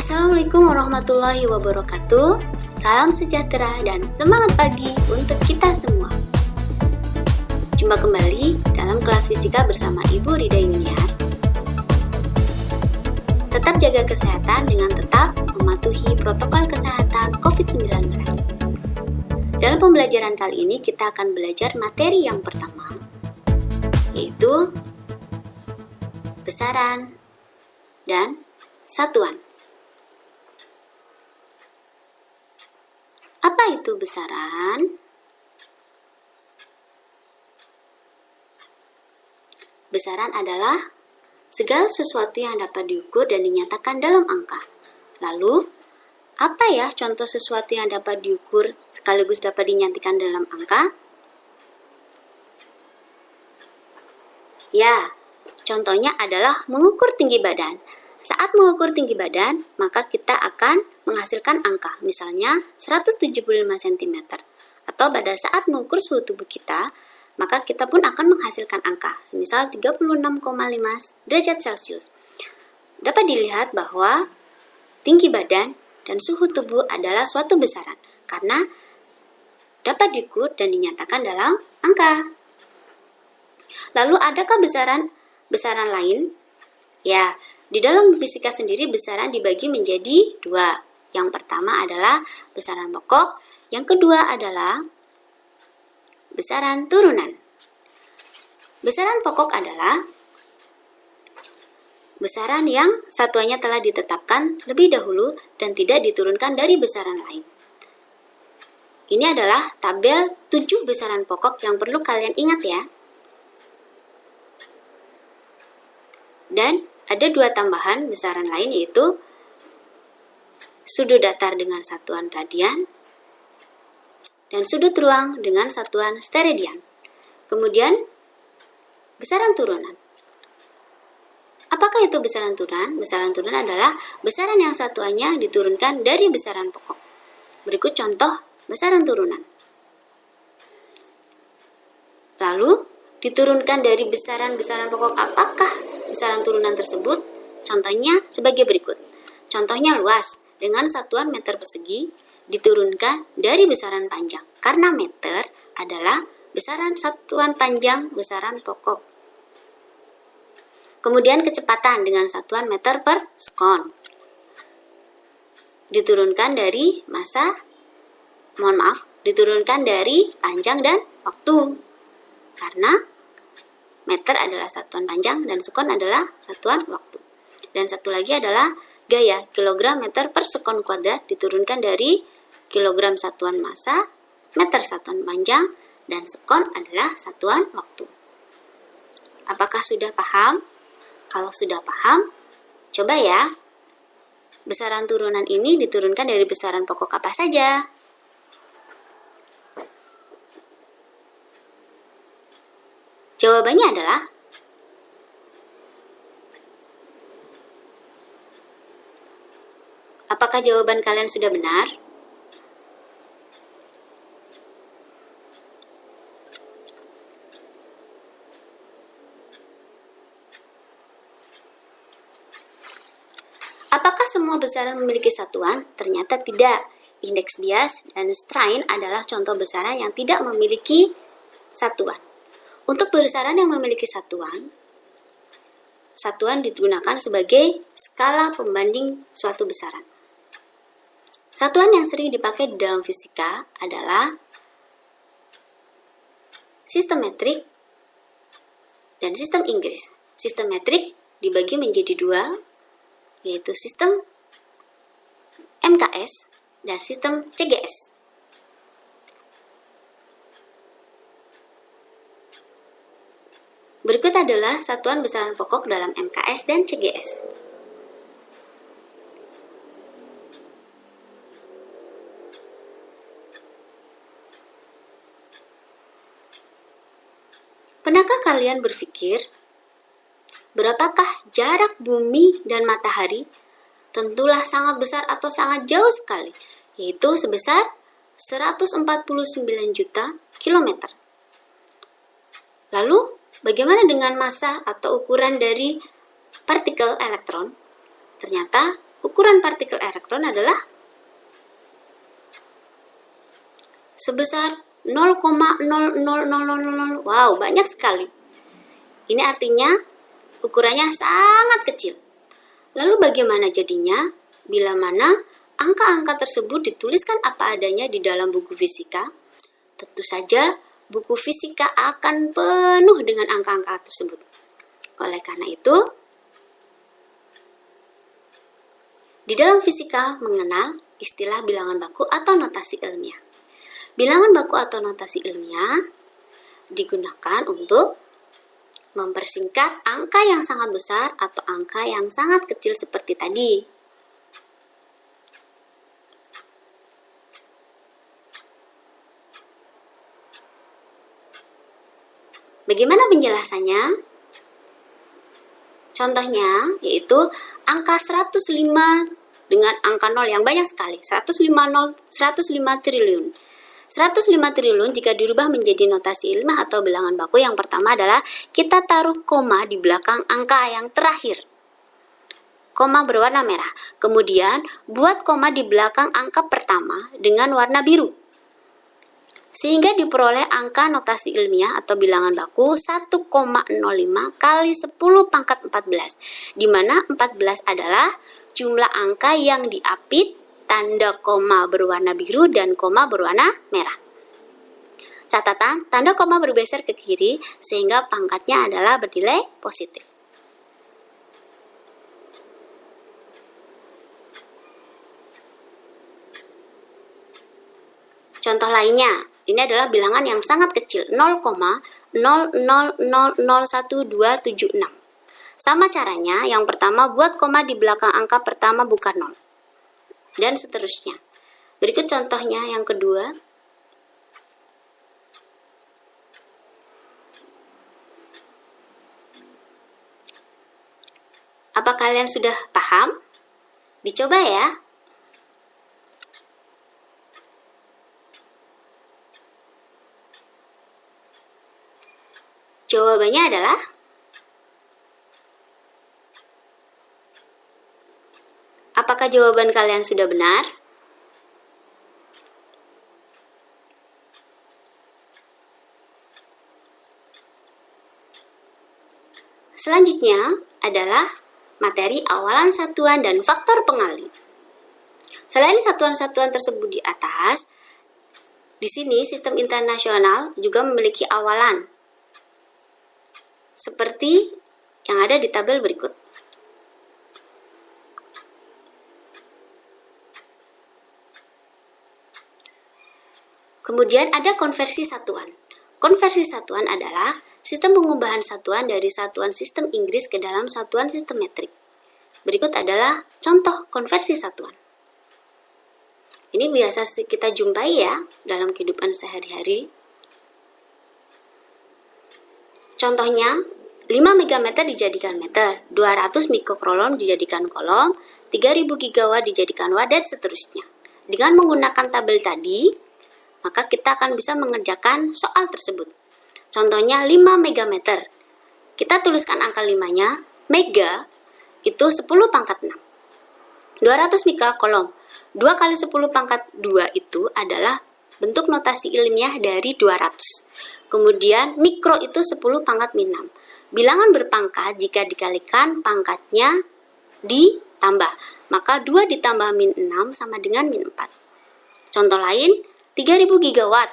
Assalamualaikum warahmatullahi wabarakatuh. Salam sejahtera dan semangat pagi untuk kita semua. Jumpa kembali dalam kelas fisika bersama Ibu Rida Yuniar. Tetap jaga kesehatan dengan tetap mematuhi protokol kesehatan COVID-19. Dalam pembelajaran kali ini kita akan belajar materi yang pertama, yaitu besaran dan satuan. Apa itu besaran? Besaran adalah segala sesuatu yang dapat diukur dan dinyatakan dalam angka. Lalu, apa ya contoh sesuatu yang dapat diukur sekaligus dapat dinyatakan dalam angka? Ya, contohnya adalah mengukur tinggi badan. Saat mengukur tinggi badan, maka kita akan menghasilkan angka, misalnya 175 cm. Atau pada saat mengukur suhu tubuh kita, maka kita pun akan menghasilkan angka, semisal 36,5 derajat Celcius. Dapat dilihat bahwa tinggi badan dan suhu tubuh adalah suatu besaran, karena dapat diukur dan dinyatakan dalam angka. Lalu adakah besaran lain? Ya, di dalam fisika sendiri besaran dibagi menjadi dua. Yang pertama adalah besaran pokok, yang kedua adalah besaran turunan. Besaran pokok adalah besaran yang satuannya telah ditetapkan lebih dahulu dan tidak diturunkan dari besaran lain. Ini adalah tabel 7 besaran pokok yang perlu kalian ingat ya. Dan ada dua tambahan besaran lain, yaitu sudut datar dengan satuan radian dan sudut ruang dengan satuan steradian. Kemudian besaran turunan. Apakah itu besaran turunan? Besaran turunan adalah besaran yang satuannya diturunkan dari besaran pokok. Berikut contoh besaran turunan. Lalu diturunkan dari besaran-besaran pokok apakah besaran turunan tersebut? Contohnya sebagai berikut. Contohnya luas dengan satuan meter persegi diturunkan dari besaran panjang, karena meter adalah besaran satuan panjang besaran pokok. Kemudian kecepatan dengan satuan meter per sekon diturunkan dari diturunkan dari panjang dan waktu, karena meter adalah satuan panjang dan sekon adalah satuan waktu. Dan satu lagi adalah gaya, kilogram meter per sekon kuadrat diturunkan dari kilogram satuan massa, meter satuan panjang, dan sekon adalah satuan waktu. Apakah sudah paham? Kalau sudah paham, coba ya. Besaran turunan ini diturunkan dari besaran pokok apa saja? Jawabannya adalah apakah jawaban kalian sudah benar? Apakah semua besaran memiliki satuan? Ternyata tidak. Indeks bias dan strain adalah contoh besaran yang tidak memiliki satuan. Untuk besaran yang memiliki satuan digunakan sebagai skala pembanding suatu besaran. Satuan yang sering dipakai di dalam fisika adalah sistem metrik dan sistem Inggris. Sistem metrik dibagi menjadi dua, yaitu sistem MKS dan sistem CGS. Berikut adalah satuan besaran pokok dalam MKS dan CGS. Pernahkah kalian berpikir, berapakah jarak bumi dan matahari? Tentulah sangat besar atau sangat jauh sekali, yaitu sebesar 149 juta kilometer. Lalu, bagaimana dengan massa atau ukuran dari partikel elektron? Ternyata ukuran partikel elektron adalah sebesar 0,00000. Wow, banyak sekali. Ini artinya ukurannya sangat kecil. Lalu bagaimana jadinya bila mana angka-angka tersebut dituliskan apa adanya di dalam buku fisika? Tentu saja buku fisika akan penuh dengan angka-angka tersebut. Oleh karena itu, di dalam fisika mengenal istilah bilangan baku atau notasi ilmiah. Bilangan baku atau notasi ilmiah digunakan untuk mempersingkat angka yang sangat besar atau angka yang sangat kecil seperti tadi. Bagaimana penjelasannya? Contohnya yaitu angka 105 dengan angka 0 yang banyak sekali, 105 triliun. 105 triliun jika dirubah menjadi notasi ilmiah atau bilangan baku, yang pertama adalah kita taruh koma di belakang angka yang terakhir. Koma berwarna merah. Kemudian buat koma di belakang angka pertama dengan warna biru. Sehingga diperoleh angka notasi ilmiah atau bilangan baku 1,05 kali 10 pangkat 14, di mana 14 adalah jumlah angka yang diapit tanda koma berwarna biru dan koma berwarna merah. Catatan, tanda koma bergeser ke kiri sehingga pangkatnya adalah bernilai positif. Contoh lainnya, ini adalah bilangan yang sangat kecil, 0,0000126. Sama caranya, yang pertama buat koma di belakang angka pertama bukan 0. Dan seterusnya. Berikut contohnya yang kedua. Apa kalian sudah paham? Dicoba ya. Jawabannya adalah apakah jawaban kalian sudah benar? Selanjutnya adalah materi awalan satuan dan faktor pengali. Selain satuan-satuan tersebut di atas, di sini sistem internasional juga memiliki awalan seperti yang ada di tabel berikut. Kemudian ada konversi satuan. Konversi satuan adalah sistem pengubahan satuan dari satuan sistem Inggris ke dalam satuan sistem metrik. Berikut adalah contoh konversi satuan. Ini biasa kita jumpai ya dalam kehidupan sehari-hari. Contohnya, 5 megameter dijadikan meter, 200 mikrokolom dijadikan kolom, 3000 gigawatt dijadikan watt, dan seterusnya. Dengan menggunakan tabel tadi, maka kita akan bisa mengerjakan soal tersebut. Contohnya 5 megameter. Kita tuliskan angka 5-nya, mega itu 10 pangkat 6. 200 mikrokolom, 2 kali 10 pangkat 2 itu adalah bentuk notasi ilmiah dari 200. Kemudian mikro itu 10 pangkat min 6. Bilangan berpangkat jika dikalikan pangkatnya ditambah. Maka 2 ditambah min 6 sama dengan min 4. Contoh lain, 3000 gigawatt.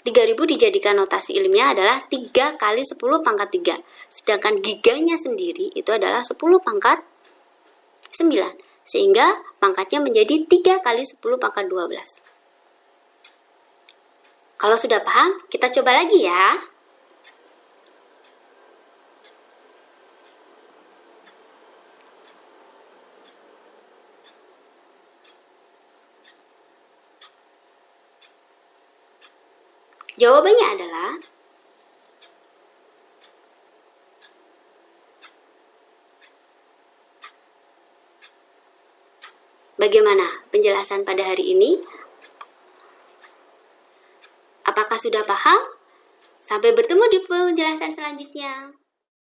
3000 dijadikan notasi ilmiah adalah 3 kali 10 pangkat 3. Sedangkan giganya sendiri itu adalah 10 pangkat 9. Sehingga pangkatnya menjadi 3 kali 10 pangkat 12. Kalau sudah paham, kita coba lagi ya. Jawabannya adalah bagaimana penjelasan pada hari ini? Apakah sudah paham? Sampai bertemu di penjelasan selanjutnya.